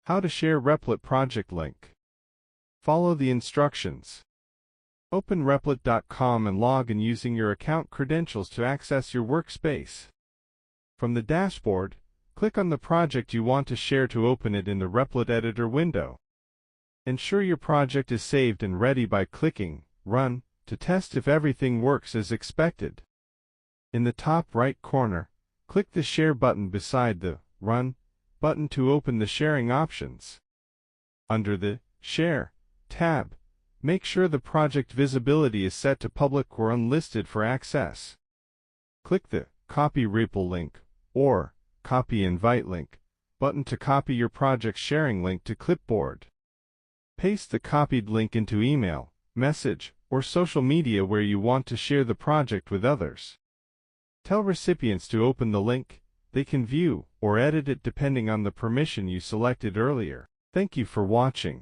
How to share Replit project link. Follow the instructions. Open Replit.com and log in using your account credentials to access your workspace. From the dashboard, click on the project you want to share to open it in the Replit editor window. Ensure your project is saved and ready by clicking Run to test if everything works as expected. In the top right corner, click the Share button beside the Run button to open the sharing options. Under the Share tab, make sure the project visibility is set to public or unlisted for access. Click the Copy Replit link or Copy Invite link button to copy your project sharing link to clipboard. Paste the copied link into email, message, or social media where you want to share the project with others. Tell recipients to open the link. They can view or edit it depending on the permission you selected earlier. Thank you for watching.